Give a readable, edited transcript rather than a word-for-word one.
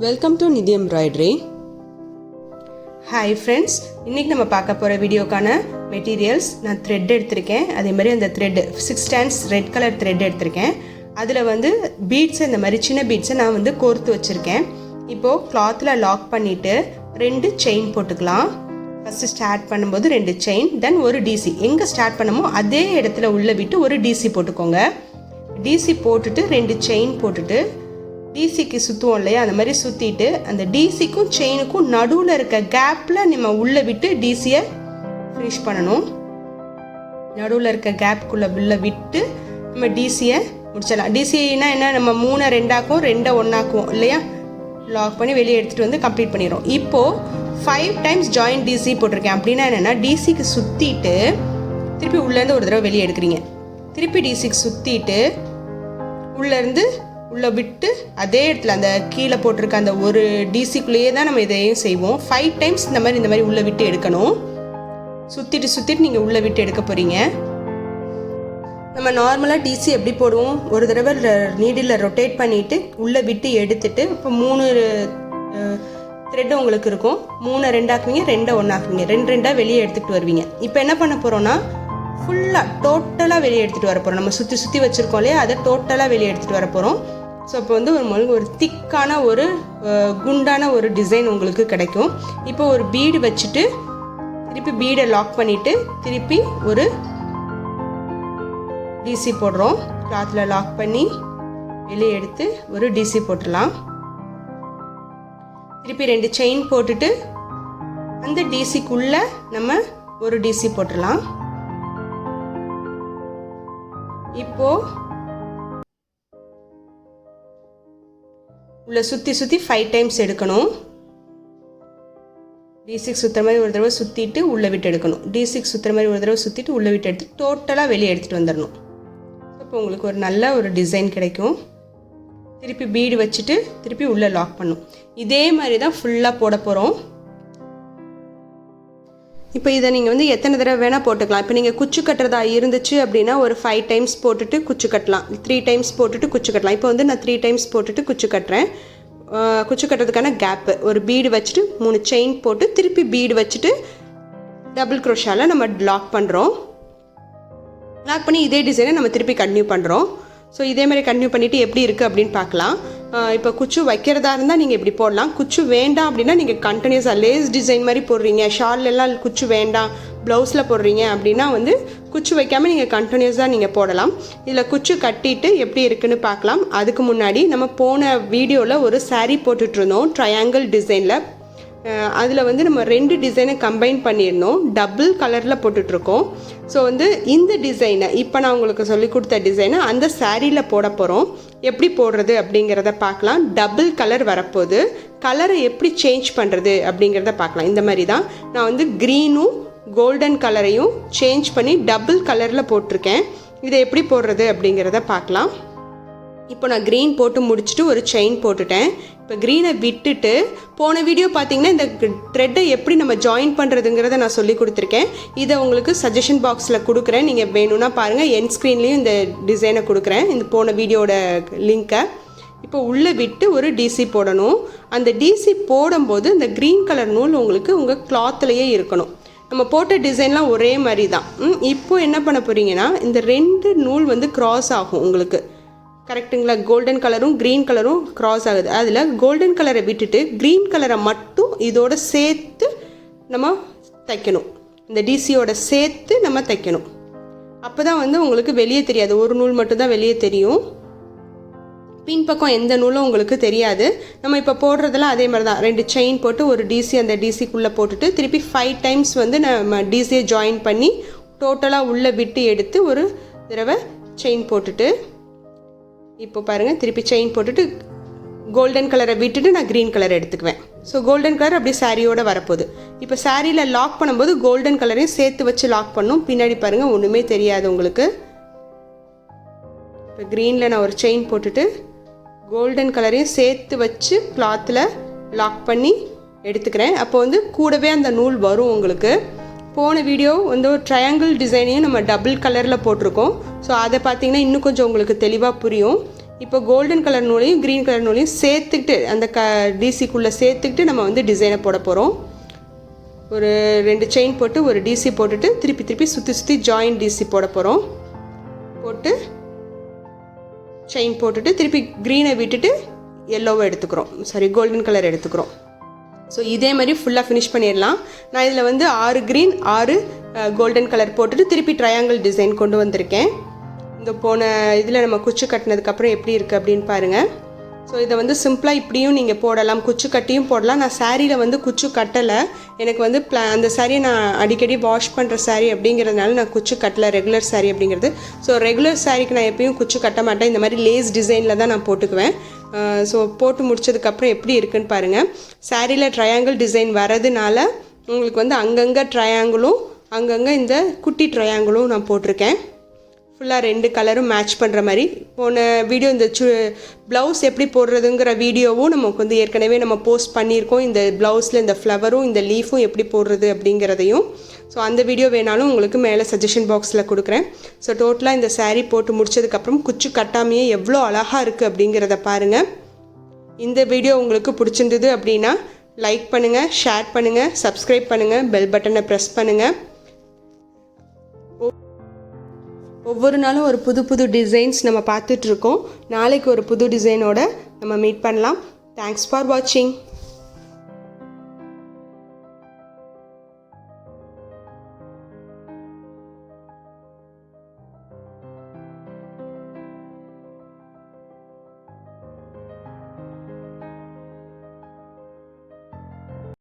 Welcome to நிதி embroidery. Hi friends, இன்றைக்கி நம்ம பார்க்க போகிற வீடியோக்கான மெட்டீரியல்ஸ் நான் த்ரெட் எடுத்திருக்கேன். அதே மாதிரி அந்த thread 6 strands red colour thread எடுத்திருக்கேன். அதில் வந்து பீட்ஸ், இந்த மாதிரி சின்ன பீட்ஸை நான் வந்து கோர்த்து வச்சுருக்கேன். இப்போது கிளாத்தில் லாக் பண்ணிவிட்டு 2 செயின் போட்டுக்கலாம். ஃபஸ்ட்டு ஸ்டார்ட் பண்ணும்போது 2 செயின், தென் ஒரு டிசி. எங்கே ஸ்டார்ட் பண்ணமோ அதே இடத்துல உள்ளே விட்டு ஒரு டிசி போட்டுக்கோங்க. டிசி போட்டுட்டு 2 செயின் போட்டுட்டு டிசிக்கு சுற்றுவோம் இல்லையா, அந்த மாதிரி சுற்றிட்டு அந்த டிசிக்கும் செயினுக்கும் நடுவில் இருக்க கேப்பில் நம்ம உள்ளே விட்டு டிசியை ஃபினிஷ் பண்ணணும். நடுவில் இருக்க கேப்புக்குள்ளே உள்ளே விட்டு நம்ம டிசியை முடிச்சிடலாம். டிசினா என்ன, நம்ம 3 2 2 1 இல்லையா, லாக் பண்ணி வெளியே எடுத்துகிட்டு வந்து கம்ப்ளீட் பண்ணிடுறோம். இப்போது 5 times ஜாயின் டிசி போட்டிருக்கேன். அப்படின்னா என்னென்னா, டிசிக்கு சுற்றிட்டு திருப்பி உள்ளேருந்து ஒரு தடவை வெளியே எடுக்கிறீங்க. திருப்பி டிசிக்கு சுற்றிட்டு உள்ளேருந்து உள்ளே விட்டு அதே இடத்துல அந்த கீழே போட்டிருக்க அந்த ஒரு டிசிக்குள்ளேயே தான் நம்ம இதையும் செய்வோம். 5 times இந்த மாதிரி உள்ளே விட்டு எடுக்கணும். சுற்றிட்டு நீங்கள் உள்ளே விட்டு எடுக்க போகிறீங்க. நம்ம நார்மலாக டிசி எப்படி போடுவோம், ஒரு தடவை நீடில் ரொட்டேட் பண்ணிவிட்டு உள்ளே விட்டு எடுத்துட்டு, இப்போ 3 த்ரெட் உங்களுக்கு இருக்கும். 3 2 ஆக்குவீங்க, 2 1 ஆக்குவீங்க, 2 2 வெளியே எடுத்துகிட்டு வருவீங்க. இப்போ என்ன பண்ண போகிறோன்னா, ஃபுல்லாக டோட்டலாக வெளியே எடுத்துகிட்டு வர போகிறோம். நம்ம சுற்றி வச்சுருக்கோம் இல்லையா, அதை டோட்டலாக வெளியே எடுத்துகிட்டு வர போகிறோம். ஸோ இப்போ வந்து ஒரு திக்கான ஒரு குண்டான ஒரு டிசைன் உங்களுக்கு கிடைக்கும். இப்போ ஒரு பீடு வச்சுட்டு திருப்பி பீடை லாக் பண்ணிவிட்டு திருப்பி ஒரு டிசி போடுறோம். கிளாத்தில் லாக் பண்ணி வெளியே எடுத்து ஒரு டிசி போட்டுடலாம். திருப்பி 2 செயின் போட்டுட்டு அந்த டிசிக்குள்ளே நம்ம ஒரு டிசி போட்டுடலாம். இப்போது உள்ள சுற்றி 5 times எடுக்கணும். D6 சுற்றுற மாதிரி ஒரு தடவை சுற்றிட்டு உள்ளே விட்டு எடுக்கணும். D6 சுற்றுற மாதிரி ஒரு தடவை சுற்றிட்டு உள்ளே விட்டு எடுத்து டோட்டலாக வெளியே எடுத்துகிட்டு வந்துடணும். இப்போ உங்களுக்கு ஒரு நல்ல ஒரு டிசைன் கிடைக்கும். திருப்பி பீடு வச்சுட்டு திருப்பி உள்ளே லாக் பண்ணும். இதே மாதிரி தான் ஃபுல்லாக போட போகிறோம். இப்போ இதை நீங்கள் வந்து எத்தனை தடவை வேணால் போட்டுக்கலாம். இப்போ நீங்கள் குச்சு கட்டுறதா இருந்துச்சு அப்படின்னா ஒரு 5 times போட்டுட்டு குச்சு கட்டலாம், 3 times போட்டுட்டு குச்சு கட்டலாம். இப்போ வந்து நான் 3 times போட்டுட்டு குச்சு கட்டுறேன். குச்சு கட்டுறதுக்கான கேப்பு ஒரு பீடு வச்சுட்டு 3 செயின் போட்டு திருப்பி பீடு வச்சுட்டு டபுள் க்ரோஷாவில் நம்ம லாக் பண்ணுறோம். லாக் பண்ணி இதே டிசைனை நம்ம திருப்பி கண்டினியூ பண்ணுறோம். ஸோ இதே மாதிரி கண்டினியூ பண்ணிவிட்டு எப்படி இருக்குது அப்படின்னு பார்க்கலாம். இப்போ குச்சு வைக்கிறதா இருந்தால் நீங்கள் இப்படி போடலாம். குச்சு வேண்டாம் அப்படின்னா நீங்கள் கண்டினியூஸாக லேஸ் டிசைன் மாதிரி போடுறீங்க, ஷால்லெல்லாம் குச்சு வேண்டாம், ப்ளவுஸில் போடுறீங்க அப்படின்னா வந்து குச்சு வைக்காமல் நீங்கள் கண்டினியூஸாக நீங்கள் போடலாம். இதில் குச்சு கட்டிட்டு எப்படி இருக்குன்னு பார்க்கலாம். அதுக்கு முன்னாடி நம்ம போன வீடியோவில் ஒரு saree போட்டுட்ருந்தோம் ட்ரையாங்கிள் டிசைனில். அதில் வந்து நம்ம 2 டிசைனை கம்பைன் பண்ணியிருந்தோம், டபுள் கலரில் போட்டுட்ருக்கோம். ஸோ வந்து இந்த டிசைனை இப்போ நான் உங்களுக்கு சொல்லி கொடுத்த டிசைனை அந்த சாரியில் போட போகிறோம். எப்படி போடுறது அப்படிங்கிறத பார்க்கலாம். டபுள் கலர் வரப்போகுது, கலரை எப்படி சேஞ்ச் பண்ணுறது அப்படிங்கிறத பார்க்கலாம். இந்த மாதிரி தான் நான் வந்து க்ரீனும் கோல்டன் கலரையும் சேஞ்ச் பண்ணி டபுள் கலரில் போட்டிருக்கேன். இதை எப்படி போடுறது அப்படிங்கிறத பார்க்கலாம். இப்போ நான் க்ரீன் போட்டு முடிச்சுட்டு ஒரு செயின் போட்டுட்டேன். இப்போ க்ரீனை விட்டுட்டு போன வீடியோ பார்த்தீங்கன்னா இந்த த்ரெட்டை எப்படி நம்ம ஜாயின் பண்ணுறதுங்கிறத நான் சொல்லி கொடுத்துருக்கேன். இதை உங்களுக்கு சஜஷன் பாக்ஸில் கொடுக்குறேன், நீங்கள் வேணும்னா பாருங்கள். என் ஸ்க்ரீன்லேயும் இந்த டிசைனை கொடுக்குறேன், இந்த போன வீடியோட லிங்க்கை. இப்போ உள்ளே விட்டு ஒரு டிசி போடணும். அந்த டிசி போடும்போது இந்த க்ரீன் கலர் நூல் உங்களுக்கு உங்கள் கிளாத்லேயே இருக்கணும். நம்ம போட்ட டிசைன்லாம் ஒரே மாதிரி தான். இப்போ என்ன பண்ண போகிறீங்கன்னா, இந்த 2 நூல் வந்து க்ராஸ் ஆகும் உங்களுக்கு, கரெக்டுங்களா? கோல்டன் கலரும் க்ரீன் கலரும் க்ராஸ் ஆகுது. அதில் கோல்டன் கலரை விட்டுட்டு க்ரீன் கலரை மட்டும் இதோட சேர்த்து நம்ம தைக்கணும். இந்த டிசியோட சேர்த்து நம்ம தைக்கணும். அப்போ தான் வந்து உங்களுக்கு வெளியே தெரியாது, ஒரு நூல் மட்டும்தான் வெளியே தெரியும், பின்பக்கம் எந்த நூலும் உங்களுக்கு தெரியாது. நம்ம இப்போ போடுறதெல்லாம் அதே மாதிரி தான். 2 செயின் போட்டு ஒரு டிசி அந்த டிசிக்குள்ளே போட்டுட்டு திருப்பி 5 times வந்து நம்ம டிசியை ஜாயின் பண்ணி டோட்டலாக உள்ளே விட்டு எடுத்து ஒரு தடவை செயின் போட்டுட்டு, இப்போ பாருங்கள் திருப்பி செயின் போட்டுட்டு கோல்டன் கலரை விட்டுட்டு நான் க்ரீன் கலர் எடுத்துக்குவேன். ஸோ கோல்டன் கலர் அப்படியே சாரியோடு வரப்போகுது. இப்போ சாரியில் லாக் பண்ணும்போது கோல்டன் கலரையும் சேர்த்து வச்சு லாக் பண்ணும். பின்னாடி பாருங்கள் ஒன்றுமே தெரியாது உங்களுக்கு. இப்போ க்ரீனில் நான் ஒரு செயின் போட்டுட்டு கோல்டன் கலரையும் சேர்த்து வச்சு கிளாத்தில் லாக் பண்ணி எடுத்துக்கிறேன். அப்போ வந்து கூடவே அந்த நூல் வரும் உங்களுக்கு. போன வீடியோ வந்து ஒரு ட்ரையாங்கிள் டிசைனையும் நம்ம டபுள் கலரில் போட்டிருக்கோம். ஸோ அதை பார்த்தீங்கன்னா இன்னும் கொஞ்சம் உங்களுக்கு தெளிவாக புரியும். இப்போ கோல்டன் கலர் நூலையும் க்ரீன் கலர் நூலையும் சேர்த்துக்கிட்டு அந்த டிசிக்குள்ளே சேர்த்துக்கிட்டு நம்ம வந்து டிசைனை போட போகிறோம். ஒரு 2 செயின் போட்டு ஒரு டிசி போட்டுட்டு திருப்பி சுற்றி ஜாயின் டிசி போட போகிறோம். போட்டு செயின் போட்டுட்டு திருப்பி க்ரீனை விட்டுட்டு எல்லோவை எடுத்துக்கிறோம், சாரி கோல்டன் கலர் எடுத்துக்கிறோம். ஸோ இதே மாதிரி ஃபுல்லாக ஃபினிஷ் பண்ணிடலாம். நான் இதில் வந்து 6 க்ரீன் 6 கோல்டன் கலர் போட்டுட்டு திருப்பி ட்ரையாங்கிள் டிசைன் கொண்டு வந்திருக்கேன். இங்கே போன இதில் நம்ம குச்சி கட்டினதுக்கப்புறம் எப்படி இருக்குது அப்படின்னு பாருங்கள். ஸோ இதை வந்து சிம்பிளாக இப்படியும் நீங்கள் போடலாம், குச்சி கட்டியும் போடலாம். நான் சாரியில் வந்து குச்சி கட்டலை, எனக்கு வந்து அந்த சாரியை நான் அடிக்கடி வாஷ் பண்ணுற சாரீ அப்படிங்கிறதுனால நான் குச்சி கட்டலை, ரெகுலர் சாரீ அப்படிங்கிறது. ஸோ ரெகுலர் சாரீக்கு நான் எப்பயும் குச்சி கட்ட மாட்டேன், இந்த மாதிரி லேஸ் டிசைனில் தான் நான் போட்டுக்குவேன். ஸோ போட்டு முடிச்சதுக்கப்புறம் எப்படி இருக்குன்னு பாருங்கள். சாரியில் ட்ரையாங்கிள் டிசைன் வரதுனால உங்களுக்கு வந்து அங்கங்கே ட்ரையாங்கிளும் அங்கங்கே இந்த குட்டி ட்ரையாங்கிளும் நான் போட்டிருக்கேன். ஃபுல்லாக 2 கலரும் மேட்ச் பண்ணுற மாதிரி. போன வீடியோ இந்த ப்ளவுஸ் எப்படி போடுறதுங்கிற வீடியோவும் நமக்கு வந்து ஏற்கனவே நம்ம போஸ்ட் பண்ணியிருக்கோம். இந்த ப்ளவுஸில் இந்த ஃப்ளவரும் இந்த லீஃபும் எப்படி போடுறது அப்படிங்கிறதையும். ஸோ அந்த வீடியோ வேணாலும் உங்களுக்கு மேலே சஜஷன் பாக்ஸில் கொடுக்குறேன். ஸோ டோட்டலாக இந்த சாரீ போட்டு முடிச்சதுக்கப்புறம் குச்சி கட்டாமையே எவ்வளோ அழகாக இருக்குது அப்படிங்கிறத பாருங்கள். இந்த வீடியோ உங்களுக்கு பிடிச்சிருந்தது அப்படின்னா லைக் பண்ணுங்கள், ஷேர் பண்ணுங்கள், சப்ஸ்கிரைப் பண்ணுங்கள், பெல் பட்டனை ப்ரெஸ் பண்ணுங்கள். ஒவ்வொரு நாளும் ஒரு புது டிசைன்ஸ் நம்ம பார்த்துட்ருக்கோம். நாளைக்கு ஒரு புது டிசைனோட நம்ம மீட் பண்ணலாம். தேங்க்ஸ் ஃபார் வாட்சிங்.